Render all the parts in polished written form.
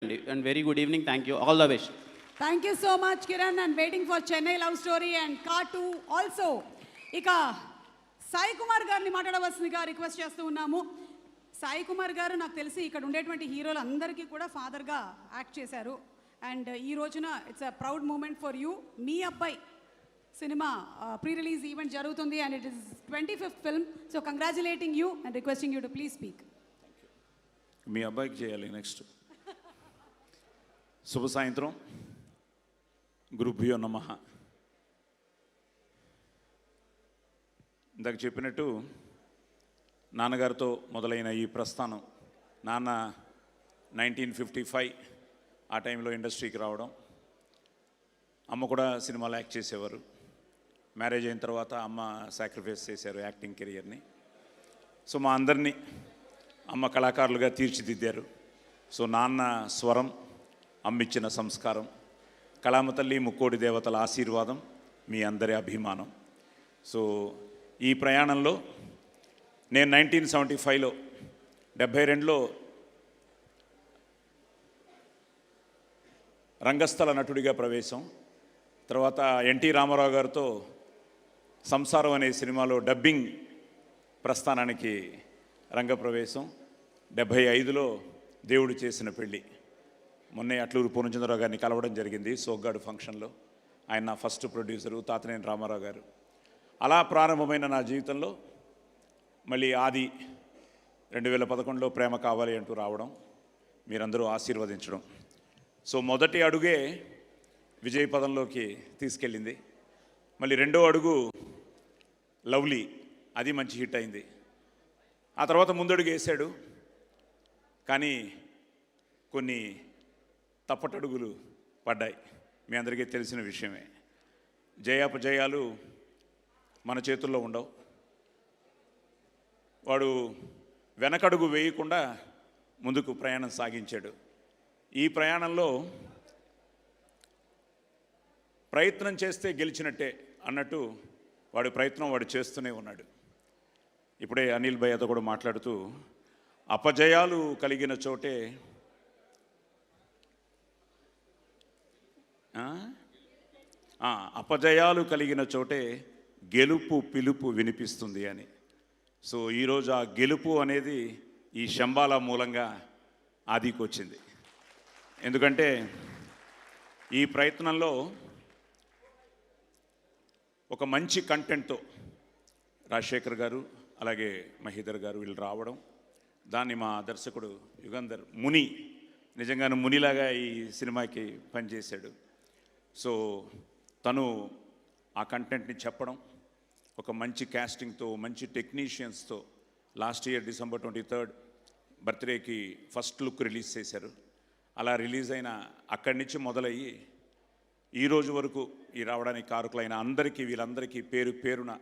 And very good evening. Thank you. All the best. Thank you so much, Kiran, and waiting for Chennai Love Story and Car 2 also. ఇక సాయి కుమార్ గారిని మాట్లాడవలసిందిగా request చేస్తూ ఉన్నాము. సాయి కుమార్ గారు నాకు తెలిసి ఇక్కడ ఉండేటువంటి హీరోలు అందరికీ కూడా ఫాదర్గా యాక్ట్ చేశారు. అండ్ ఈ రోజున it's a proud moment for you. మీ అబ్బాయి సినిమా ప్రీ రిలీజ్ ఈవెంట్ జరుగుతుంది and it is 25th film. So congratulating you and requesting you to please speak. మీ అబ్బాయికి చేయాలి నెక్స్ట్. శుభ సాయంత్రం. గురుభ్యో నమః. ఇందాక చెప్పినట్టు నాన్నగారితో మొదలైన ఈ ప్రస్థానం, నాన్న 1955 ఆ టైంలో ఇండస్ట్రీకి రావడం, అమ్మ కూడా సినిమాలో యాక్ట్ చేసేవారు. మ్యారేజ్ అయిన తర్వాత అమ్మ సాక్రిఫైస్ చేశారు యాక్టింగ్ కెరియర్ని. సో మా అందరినీ అమ్మ కళాకారులుగా తీర్చిదిద్దారు. సో నాన్న స్వరం, అమ్మిచ్చిన సంస్కారం, కళామ తల్లి ముక్కోడి దేవతల ఆశీర్వాదం, మీ అందరి అభిమానం. సో ఈ ప్రయాణంలో నేను 1975లో 72లో రంగస్థల నటుడిగా ప్రవేశం, తర్వాత ఎన్టీ రామారావు గారితో సంసారం అనే సినిమాలో డబ్బింగ్ ప్రస్థానానికి రంగప్రవేశం, 75లో దేవుడు చేసిన పెళ్ళి. మొన్నే అట్లూరు పూర్ణచంద్రరావు గారిని కలవడం జరిగింది సోగ్గాడు ఫంక్షన్లో. ఆయన నా ఫస్ట్ ప్రొడ్యూసరు, తాతనేని రామారావు గారు. అలా ప్రారంభమైన నా జీవితంలో మళ్ళీ ఆది 2011లో ప్రేమ కావాలి అంటూ రావడం, మీరందరూ ఆశీర్వదించడం. సో మొదటి అడుగే విజయ పదంలోకి తీసుకెళ్ళింది. మళ్ళీ రెండో అడుగు లవ్లీ, అది మంచి హిట్ అయింది. ఆ తర్వాత ముందడుగు వేశాడు, కానీ కొన్ని తప్పటడుగులు పడ్డాయి. మీ అందరికీ తెలిసిన విషయమే. జయాపజయాలు మన చేతుల్లో ఉండవు. వాడు వెనకడుగు వేయకుండా ముందుకు ప్రయాణం సాగించాడు. ఈ ప్రయాణంలో ప్రయత్నం చేస్తే గెలిచినట్టే అన్నట్టు వాడి ప్రయత్నం వాడు చేస్తూనే ఉన్నాడు. ఇప్పుడే అనిల్ భయ్యతో కూడా మాట్లాడుతూ, అపజయాలు కలిగిన చోటే అపజయాలు కలిగిన చోటే గెలుపు పిలుపు వినిపిస్తుంది అని. సో ఈరోజు ఆ గెలుపు అనేది ఈ శంబాల మూలంగా ఆదికి వచ్చింది. ఎందుకంటే ఈ ప్రయత్నంలో ఒక మంచి కంటెంట్తో రాజశేఖర్ గారు అలాగే మహీధర్ గారు వీళ్ళు రావడం, దాన్ని మా దర్శకుడు యుగంధర్ ముని నిజంగానే మునిలాగా ఈ సినిమాకి పనిచేశాడు. సో తను ఆ కంటెంట్ని చెప్పడం, ఒక మంచి క్యాస్టింగ్తో, మంచి టెక్నీషియన్స్తో లాస్ట్ ఇయర్ December 23rd బర్త్డేకి ఫస్ట్ లుక్ రిలీజ్ చేశారు. అలా రిలీజ్ అయిన అక్కడి నుంచి మొదలయ్యి ఈరోజు వరకు ఈ రావడానికి కారకులైన అందరికీ, వీళ్ళందరికీ పేరు పేరున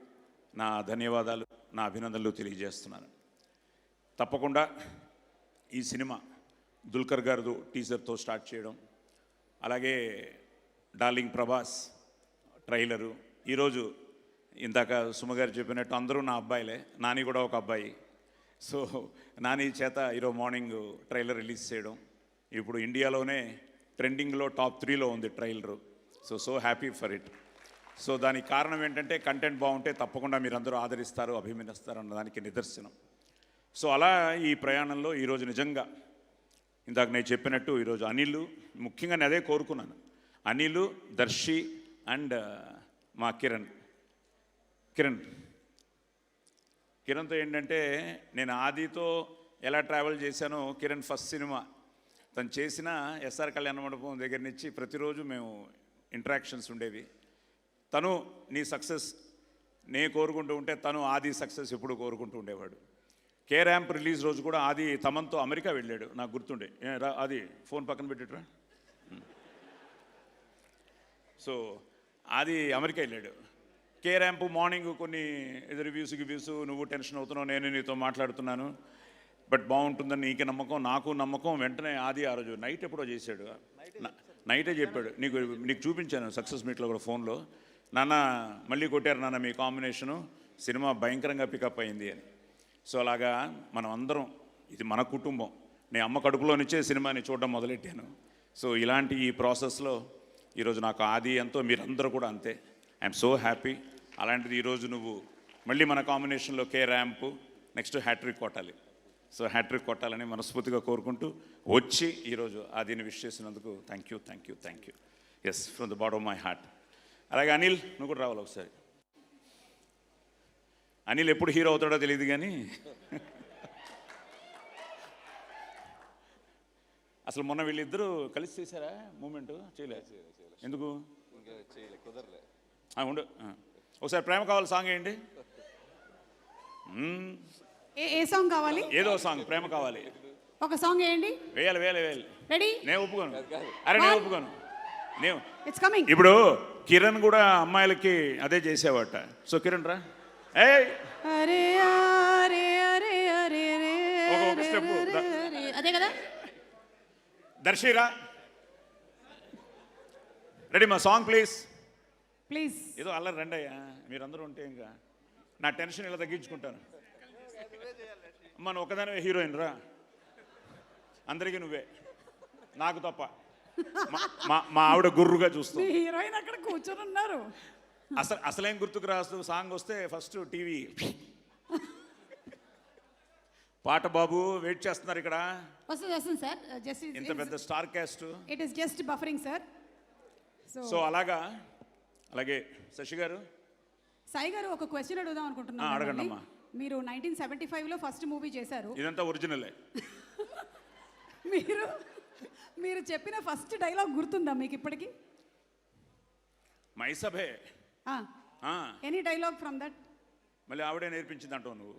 నా ధన్యవాదాలు, నా అభినందనలు తెలియజేస్తున్నాను. తప్పకుండా ఈ సినిమా దుల్కర్ గారు టీజర్తో స్టార్ట్ చేయడం, అలాగే డార్లింగ్ ప్రభాస్ ట్రైలరు, ఈరోజు ఇందాక సుమగారు చెప్పినట్టు అందరూ నా అబ్బాయిలే, నాని కూడా ఒక అబ్బాయి. సో నాని చేత ఈరోజు మార్నింగ్ ట్రైలర్ రిలీజ్ చేయడం, ఇప్పుడు ఇండియాలోనే ట్రెండింగ్లో టాప్ 3లో ఉంది trailer. So happy for it. So దానికి కారణం ఏంటంటే కంటెంట్ బాగుంటే తప్పకుండా మీరందరూ ఆదరిస్తారు, అభిమానిస్తారు అన్నదానికి నిదర్శనం. సో అలా ఈ ప్రయాణంలో ఈరోజు నిజంగా ఇందాక నేను చెప్పినట్టు ఈరోజు అనిల్, ముఖ్యంగా నేను అదే కోరుకున్నాను, అనిల్, దర్శి అండ్ మా కిరణ్తో ఏంటంటే నేను ఆదితో ఎలా ట్రావెల్ చేశానో, కిరణ్ ఫస్ట్ సినిమా తను చేసిన ఎస్ఆర్ కళ్యాణ మండపం దగ్గర నుంచి ప్రతిరోజు మేము ఇంటరాక్షన్స్ ఉండేవి. తను నీ సక్సెస్ నేను కోరుకుంటూ ఉంటే తను ఆది సక్సెస్ ఎప్పుడు కోరుకుంటూ ఉండేవాడు. కే ర్యాంప్ రిలీజ్ రోజు కూడా ఆది తమన్తో అమెరికా వెళ్ళాడు, నాకు గుర్తుండే. అది ఫోన్ పక్కన పెట్టిట్రా. సో అది అమెరికా వెళ్ళాడు. కే ర్యాంప్ మార్నింగ్ కొన్ని రివ్యూస్ నువ్వు టెన్షన్ అవుతున్నావు, నేను నీతో మాట్లాడుతున్నాను, బట్ బాగుంటుందని నీకు నమ్మకం, నాకు నమ్మకం. వెంటనే ఆది ఆ రోజు నైట్ ఎప్పుడో చేశాడు, నైటే చెప్పాడు, నీకు చూపించాను సక్సెస్ మీట్లో కూడా ఫోన్లో, నాన్న మళ్ళీ కొట్టారు నాన్న మీ కాంబినేషను, సినిమా భయంకరంగా పికప్ అయింది అని. సో అలాగా మనం అందరం, ఇది మన కుటుంబం, నేను అమ్మ కడుపులో నుంచే సినిమాని చూడడం మొదలెట్టాను. సో ఇలాంటి ఈ ప్రాసెస్లో ఈరోజు నాకు ఆది ఎంతో, మీరందరూ కూడా అంతే. I'm so happy. అలాంటిది ఈరోజు నువ్వు మళ్ళీ మన కాంబినేషన్లో కే ర్యాంప్, నెక్స్ట్ హ్యాట్రిక్ కొట్టాలి. సో హ్యాట్రిక్ కొట్టాలని మనస్ఫూర్తిగా కోరుకుంటూ వచ్చి ఈరోజు ఆదిని విష్ చేసినందుకు thank you, thank you, thank you. Yes, from the bottom of my heart. అలాగే అనిల్, నువ్వు కూడా రావాలి ఒకసారి. అనిల్ ఎప్పుడు హీరో అవుతాడో తెలియదు కానీ అసలు మొన్న వీళ్ళిద్దరూ కలిసి చేశారా మూమెంట్? చేయలేదు. ఎందుకు? ఉండు, ఒకసారి ప్రేమ కావాలి సాంగ్ వేయండి. ఏ సాంగ్ కావాలి? ఏదో సాంగ్, ప్రేమ కావాలి. ఒక సాంగ్ వేయండి. వేయాలి వేయాలి వేయాలి. రెడీ? నేను ఒప్పుకోను. అరే నేను ఒప్పుకోను. నేను ఇట్స్ కమింగ్. ఇప్పుడు కిరణ్ కూడా అమ్మాయిలకి అదే చేసేవాట. సో కిరణ్ రా. ఏ అరే అరే అరే అరే ఒక స్టెప్. అదే కదా. దర్శిరా రెడీ? మా సాంగ్ ప్లీజ్. ప్లీజ్. ఏదో అల్లరి రండి అయ్యా, మీరందరూ ఉంటే ఇంకా నా టెన్షన్ ఇలా తగ్గించుకుంటాను. అమ్మ నువ్వు ఒకదానివే హీరోయిన్ రా, అందరికీ నువ్వే, నాకు తప్ప. మా ఆవిడ గుర్రుగా చూస్తాం. హీరోయిన్ అక్కడ కూర్చొని ఉన్నారు. అసలేం గుర్తుకు రాస్తూ సాంగ్ వస్తే ఫస్ట్ టీవీ పాట. బాబు వెయిట్ చేస్తున్నారు ఇక్కడ. వస్తుంది సార్. జస్ట్ ఇంత పెద్ద star cast. It is just buffering sir. So అలాగే శశి గారు, సాయి గారు ఒక క్వశ్చన్ అడుగుదాం అనుకుంటున్నాను. అడగండి అమ్మా. మీరు 1975లో ఫస్ట్ మూవీ చేశారు. ఇదంతా ఒరిజినలే. మీరు చెప్పిన ఫస్ట్ డైలాగ్ గుర్తుందా మీకు ఇప్పటికి? మైసభే. Any dialogue from that? మళ్ళీ ఆవిడే నేర్పించింది అంటావు నువ్వు.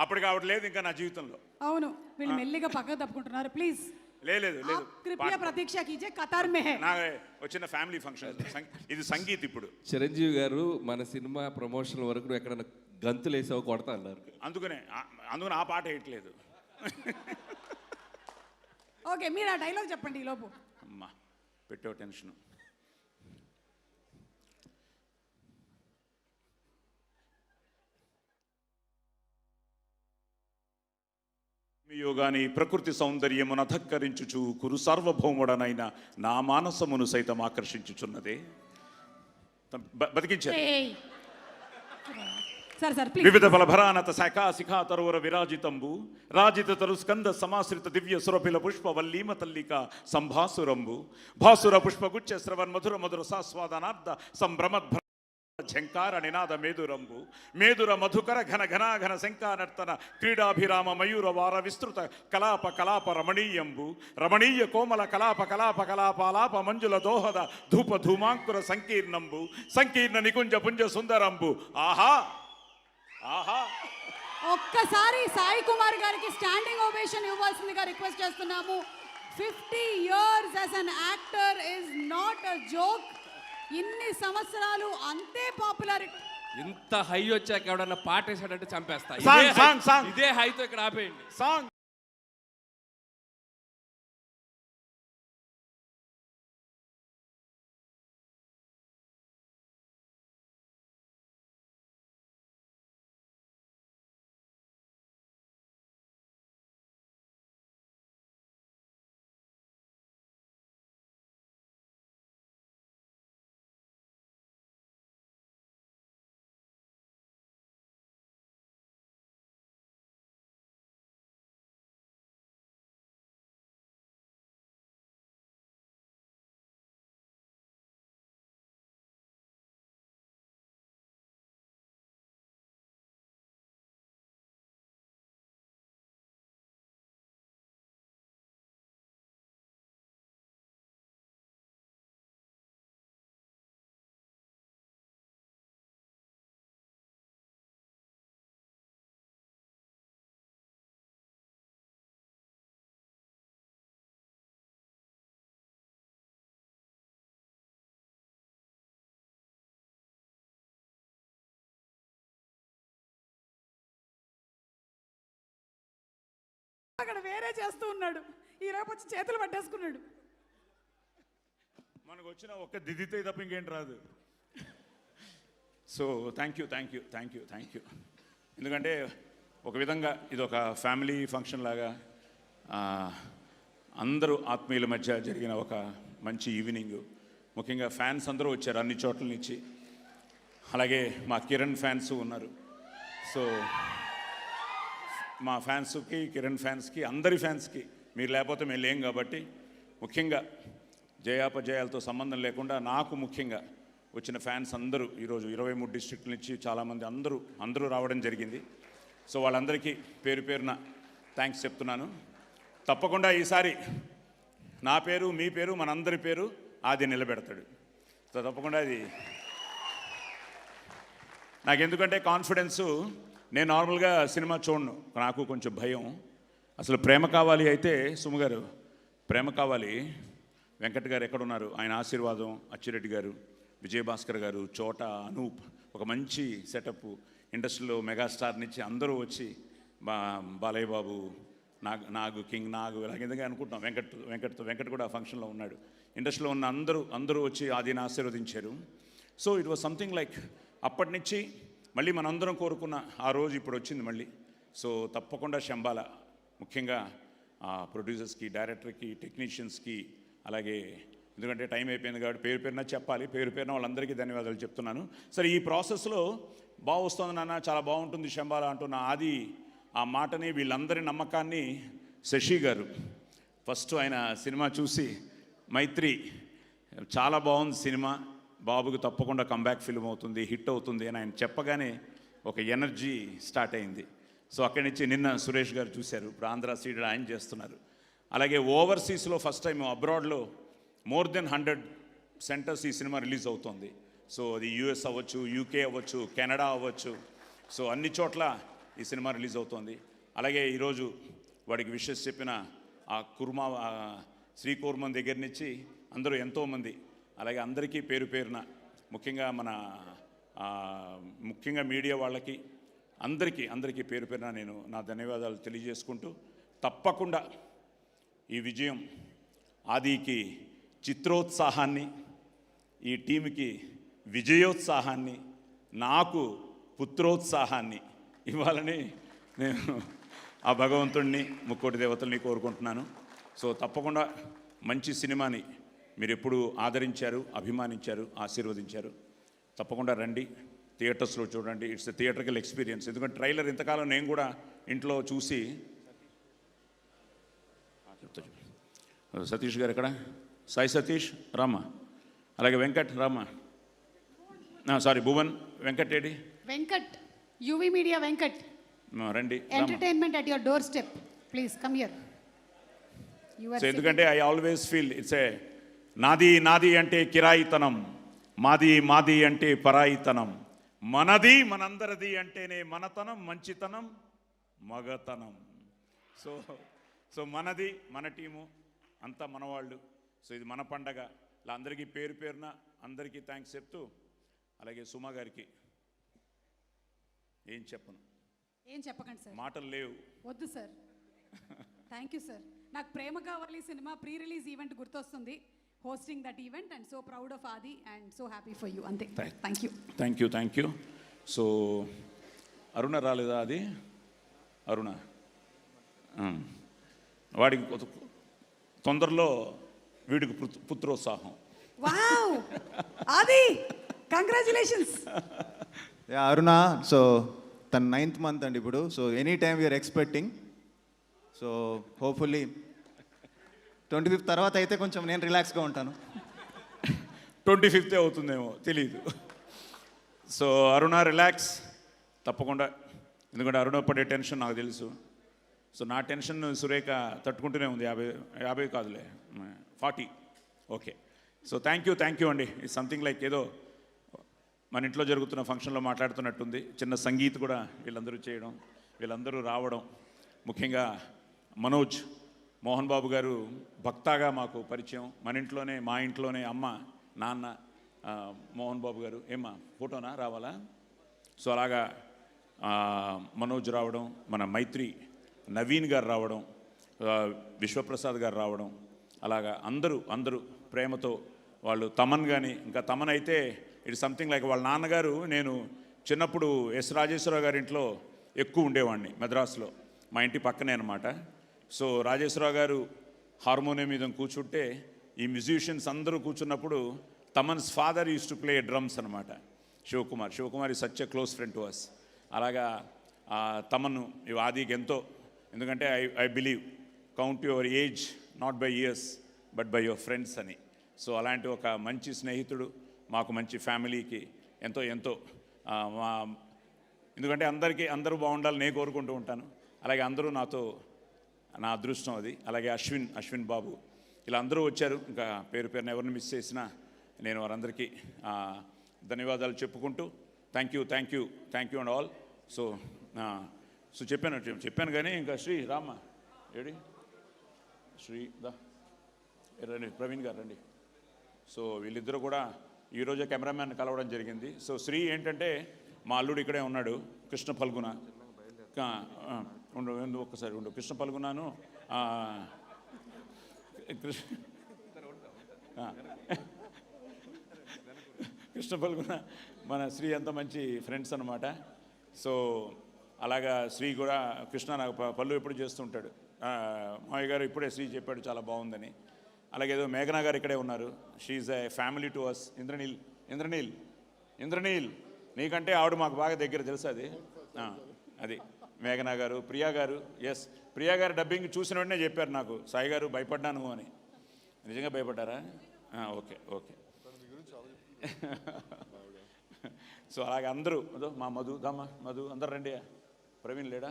అప్పటికి ఆవిడ లేదు ఇంకా నా జీవితంలో. అవును, వీళ్ళు మెల్లిగా పక్కకు తప్పుకుంటున్నారు. ప్లీజ్ లేదు కృపయా ప్రతీక్ష కీజే, కతార్ మే హై. నా వచ్చిన ఫ్యామిలీ ఫంక్షన్ ఇది సంగీత్. ఇప్పుడు చిరంజీవి గారు మన సినిమా ప్రమోషన్ వరకు ఎక్కడన్నా గంతులు వేసావు కొడతా అన్నారు. అందుకనే ఆ పాట వేయట్లేదు. ఓకే, మీరు ఆ డైలాగ్ చెప్పండి ఈ లోపు. అమ్మా పెట్టావు టెన్షన్. యోగాని ప్రకృతి సౌందర్యమున ధక్కరించుచు కురు సార్వభౌముడనైన నా మానసమును సైతం ఆకర్షించుచున్నదే. బతికించారు. వివిధ ఫలభరానత శాఖా శిఖా తరువర విరాజితంబు రాజిత తరు స్కంద సమాశ్రిత దివ్య సురభిల పుష్ప వల్లీమ తల్లిక సంభాసురంబు భాసుర పుష్పగుచ్చ శ్రవన్ మధుర మధుర సాస్వాదనార్థ సంభ్రమద్భ ఝంకార నినాద మేదుర మధుకర ఘన ఘనాఘన శంకానర్తన క్రీడాభిరామ మయూర వార విస్తృత కలాప రమణీయ కోమల కలాపాలాప మంజుల దోహద ధూప ధూమాంకుర సంకీర్ణ నికుంజ పుంజ సుందరంబు. ఆహా. ఒక్కసారి సాయి కుమార్ గారికి స్టాండింగ్ ఓవేషన్ ఇవ్వాల్సిందిగా రిక్వెస్ట్ చేస్తున్నాము. 50 years as an actor is not a joke. ఇన్ని సంవత్సరాలు అంతే పాపులారిటీ. ఇంత హై వచ్చాక ఎవడన్నా పాట వేసాడంటే చంపేస్తా. ఇదే హైతో ఇక్కడ ఆపేయండి సాంగ్. అక్కడ వేరే చేస్తూ ఉన్నాడు, ఈ రేపు వచ్చి చేతులు పట్టేసుకున్నాడు. మనకు వచ్చిన ఒక్క దిద్దితే తప్ప ఇంకేంటి రాదు. So thank you. ఎందుకంటే ఒక విధంగా ఇది ఒక ఫ్యామిలీ ఫంక్షన్ లాగా అందరూ ఆత్మీయుల మధ్య జరిగిన ఒక మంచి ఈవినింగ్. ముఖ్యంగా ఫ్యాన్స్ అందరూ వచ్చారు అన్ని చోట్ల నుంచి. అలాగే మా కిరణ్ ఫ్యాన్స్ ఉన్నారు. సో మా ఫ్యాన్స్కి, కిరణ్ ఫ్యాన్స్కి, అందరి ఫ్యాన్స్కి, మీరు లేకపోతే మేము లేం కాబట్టి, ముఖ్యంగా జయాపజయాలతో సంబంధం లేకుండా నాకు ముఖ్యంగా వచ్చిన ఫ్యాన్స్ అందరూ ఈరోజు 23 డిస్ట్రిక్ట్ల నుంచి చాలామంది అందరూ రావడం జరిగింది. సో వాళ్ళందరికీ పేరు పేరున థ్యాంక్స్ చెప్తున్నాను. తప్పకుండా ఈసారి నా పేరు, మీ పేరు, మనందరి పేరు ఆది నిలబెడతాడు. సో తప్పకుండా అది నాకెందుకంటే కాన్ఫిడెన్సు. నేను నార్మల్గా సినిమా చూడను, నాకు కొంచెం భయం. అసలు ప్రేమ కావాలి అయితే సుమ గారు, ప్రేమ కావాలి వెంకట్ గారు ఎక్కడున్నారు, ఆయన ఆశీర్వాదం, అచ్చిరెడ్డి గారు, విజయభాస్కర్ గారు, చోట, అనూప్, ఒక మంచి సెటప్, ఇండస్ట్రీలో మెగాస్టార్ నుంచి అందరూ వచ్చి బాలయ్య బాబు, నాగు కింగ్ నాగు ఇలాగ అనుకుంటున్నాం. వెంకట్ కూడా ఆ ఫంక్షన్లో ఉన్నాడు. ఇండస్ట్రీలో ఉన్న అందరూ వచ్చి ఆదిని ఆశీర్వదించారు. So it was something like అప్పటి నుంచి మళ్ళీ మనందరం కోరుకున్న ఆ రోజు ఇప్పుడు వచ్చింది మళ్ళీ. సో తప్పకుండా శంబాల, ముఖ్యంగా ప్రొడ్యూసర్స్కి, డైరెక్టర్కి, టెక్నీషియన్స్కి, అలాగే ఎందుకంటే టైం అయిపోయింది కాబట్టి పేరు పేరున చెప్పాలి. పేరు పేరున వాళ్ళందరికీ ధన్యవాదాలు చెప్తున్నాను. సరే, ఈ ప్రాసెస్లో బాగా వస్తుంది నాన్న, చాలా బాగుంటుంది శంబాల అంటున్న ఆది ఆ మాటని, వీళ్ళందరి నమ్మకాన్ని శశి గారు ఫస్ట్ ఆయన సినిమా చూసి, మైత్రి చాలా బాగుంది సినిమా, బాబుకి తప్పకుండా కంబ్యాక్ ఫిల్మ్ అవుతుంది, హిట్ అవుతుంది అని ఆయన చెప్పగానే ఒక ఎనర్జీ స్టార్ట్ అయింది. సో అక్కడి నుంచి నిన్న సురేష్ గారు చూశారు, ఇప్పుడు ఆంధ్ర సీడెడ్ ఆయన చేస్తున్నారు. అలాగే ఓవర్సీస్లో ఫస్ట్ టైం అబ్రాడ్లో మోర్ దెన్ 100 సెంటర్స్ ఈ సినిమా రిలీజ్ అవుతుంది. సో అది యూఎస్ అవ్వచ్చు, యూకే అవ్వచ్చు, కెనడా అవ్వచ్చు, సో అన్ని చోట్ల ఈ సినిమా రిలీజ్ అవుతుంది. అలాగే ఈరోజు వాడికి విషెస్ చెప్పిన ఆ శ్రీకూర్మం దగ్గర నుంచి అందరూ ఎంతోమంది, అలాగే అందరికీ పేరు పేరున, ముఖ్యంగా మీడియా వాళ్ళకి అందరికీ పేరు పేరున నేను నా ధన్యవాదాలు తెలియజేసుకుంటూ, తప్పకుండా ఈ విజయం ఆదికి చిత్రోత్సాహాన్ని, ఈ టీంకి విజయోత్సాహాన్ని, నాకు పుత్రోత్సాహాన్ని ఇవ్వాలని నేను ఆ భగవంతుడిని, ముక్కోటి దేవతల్ని కోరుకుంటున్నాను. సో తప్పకుండా మంచి సినిమాని మీరు ఎప్పుడు ఆదరించారు, అభిమానించారు, ఆశీర్వదించారు. తప్పకుండా రండి, థియేటర్స్లో చూడండి. It's a theatrical experience. ఎందుకంటే ట్రైలర్ ఇంతకాలం నేను కూడా ఇంట్లో చూసి, సతీష్ గారు ఎక్కడ, సాయి సతీష్ రామా, అలాగే వెంకట్ రామా, సారీ భువన్, వెంకట్ ఏడి, వెంకట్, యువి మీడియా వెంకట్, రండి. Entertainment at your door step, please come here. So ఎందుకంటే I always feel it's a నాది అంటే కిరాయితనం, మాది అంటే పరాయితనం, మనది మనందరిది అంటేనే మనతనం, మంచితనం, మగతనం. సో మనది, మన టీము అంతా మనవాళ్ళు. సో ఇది మన పండగ. ఇలా అందరికీ పేరు పేరున అందరికీ థ్యాంక్స్ చెప్తూ, అలాగే సుమా గారికి ఏం చెప్పకండి సార్, మాటలు లేవు. వద్దు సార్. Thank you sir. నాకు Prema Kavali cinema pre release event గుర్తొస్తుంది, hosting that event, and so proud of Aadi and so happy for you. అంతే. Thank you. సో అరుణ రాలేదా? అది అరుణ, వాడికి తొందరలో వీడికి పుత్రోత్సాహం. Wow Aadi, congratulations. Aruna, so తన 9th month అండి ఇప్పుడు. So any time we're expecting. So hopefully 25th తర్వాత అయితే కొంచెం నేను రిలాక్స్గా ఉంటాను. 25th అవుతుందేమో తెలియదు. సో అరుణ రిలాక్స్ తప్పకుండా, ఎందుకంటే అరుణ పడే టెన్షన్ నాకు తెలుసు. సో నా టెన్షన్ సురేఖ తట్టుకుంటూనే ఉంది. 50 కాదులే, 40. ఓకే. సో థ్యాంక్ యూ అండి. ఇట్స్ సంథింగ్ లైక్ ఏదో మన ఇంట్లో జరుగుతున్న ఫంక్షన్లో మాట్లాడుతున్నట్టుంది. చిన్న సంగీత్ కూడా వీళ్ళందరూ చేయడం, వీళ్ళందరూ రావడం. ముఖ్యంగా మనోజ్, మోహన్ బాబు గారు భక్తాగా మాకు పరిచయం. మా ఇంట్లోనే అమ్మ, నాన్న, మోహన్ బాబు గారు. ఏమ్మా ఫోటోనా రావాలా? సో అలాగా మనోజ్ రావడం, మన మైత్రి నవీన్ గారు రావడం, విశ్వప్రసాద్ గారు రావడం, అలాగా అందరూ ప్రేమతో వాళ్ళు. తమన్ కానీ, ఇంకా తమన్ అయితే ఇట్స్ సంథింగ్ లైక్ వాళ్ళ నాన్నగారు. నేను చిన్నప్పుడు ఎస్ రాజేశ్వరరావు గారి ఇంట్లో ఎక్కువ ఉండేవాడిని, మద్రాసులో, మా ఇంటి పక్కనే అనమాట. సో రాజేశ్వరరావు గారు హార్మోనియం మీద కూర్చుంటే ఈ మ్యూజిషియన్స్ అందరూ కూర్చున్నప్పుడు Thaman's father used to play drums అనమాట. శివకుమార్ ఈ such a close friend to us. అలాగా తమను ఆదికి ఎంతో, ఎందుకంటే I believe count your age not by years but by your friends అని. సో అలాంటి ఒక మంచి స్నేహితుడు మాకు, మంచి ఫ్యామిలీకి ఎంతో ఎంతో మా, ఎందుకంటే అందరూ బాగుండాలని నేను కోరుకుంటూ ఉంటాను. అలాగే అందరూ నాతో, నా అదృష్టం అది. అలాగే అశ్విన్ బాబు, ఇలా అందరూ వచ్చారు. ఇంకా పేరున ఎవరిని మిస్ చేసినా నేను వారందరికీ ధన్యవాదాలు చెప్పుకుంటూ thank you and all. So చెప్పాను కానీ ఇంకా శ్రీ రామ్మ ఏడి, శ్రీ రండి, ప్రవీణ్ గారు రండి. సో వీళ్ళిద్దరూ కూడా ఈరోజే కెమెరామ్యాన్ కలవడం జరిగింది. సో శ్రీ ఏంటంటే మా అల్లుడు ఇక్కడే ఉన్నాడు, కృష్ణ ఫల్గుణ. ఒక్కసారి ఉండు, కృష్ణ ఫల్గుణను కృష్ణ ఫల్గుణ మన శ్రీ అంత మంచి ఫ్రెండ్స్ అనమాట. సో అలాగా శ్రీ కూడా, కృష్ణ నాకు పళ్ళు ఎప్పుడు చేస్తుంటాడు. మావయ్య గారు ఇప్పుడే శ్రీ చెప్పాడు చాలా బాగుందని. అలాగే ఏదో మేఘనా గారు ఇక్కడే ఉన్నారు. She's a family to us. Indraneel నీకంటే ఆవిడ మాకు బాగా దగ్గర తెలుసు. అది మేఘనా గారు, ప్రియా గారు. ఎస్, ప్రియా గారు డబ్బింగ్ చూసిన వెంటనే చెప్పారు నాకు, సాయి గారు భయపడ్డాను అని. నిజంగా భయపడ్డారా? ఓకే. సో అలాగే అందరూ, మా మధు అందరు రండి. ప్రవీణ్ లేడా?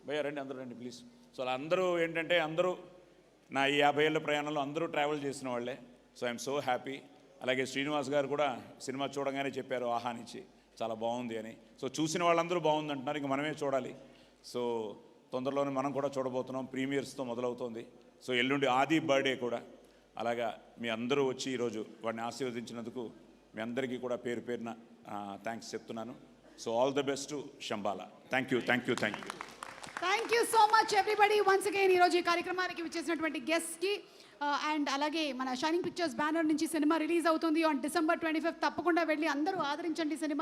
భయ్యా రండి, అందరూ రండి ప్లీజ్. సో అలా అందరూ ఏంటంటే అందరూ నా ఈ 50 ఏళ్ళ ప్రయాణంలో అందరూ ట్రావెల్ చేసిన వాళ్ళే. So I'm so happy. అలాగే శ్రీనివాస్ గారు కూడా సినిమా చూడగానే చెప్పారు ఆహానించి చాలా బాగుంది అని. సో చూసిన వాళ్ళందరూ బాగుంది అంటున్నారు, ఇంక మనమే చూడాలి. సో తొందరలోనే మనం కూడా చూడబోతున్నాం. ప్రీమియర్స్తో మొదలవుతోంది. సో ఎల్లుండి ఆది బర్త్డే కూడా. అలాగా మీ అందరూ వచ్చి ఈరోజు వాడిని ఆశీర్వదించినందుకు మీ అందరికీ కూడా పేరున థ్యాంక్స్ చెప్తున్నాను. So all the best to Shambhala. Thank you. Thank you so much everybody. Once again ఈరోజు ఈ కార్యక్రమానికి విచ్చేసినటువంటి గెస్ట్కి అండ్ అలాగే మన షైనింగ్ పిక్చర్స్ బ్యానర్ నుంచి సినిమా రిలీజ్ అవుతుంది ఆన్ December 25. తప్పకుండా వెళ్ళి అందరూ ఆదరించండి సినిమా.